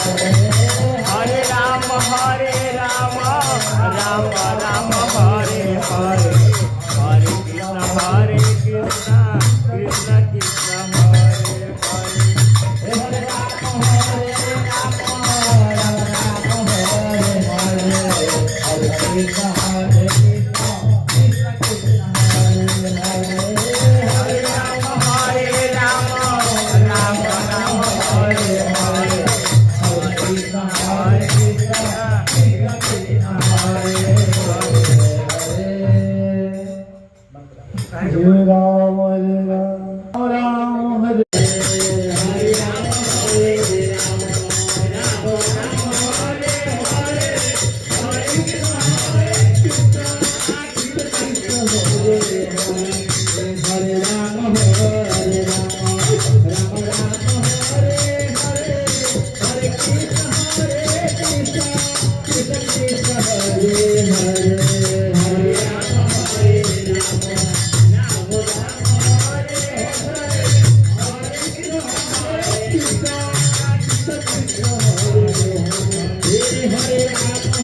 Hare Ram Ram Ram Hare Hare Hare Krishna Krishna Krishna Hare Hare Hare Ram Hare Krishna Hare Krishna Krishna Krishna Hare Hare Hare Ram Ram Ram Hare Hare Hare Krishna Hare Krishna Krishna Krishna Hare Hare Ram Ram Hare Hare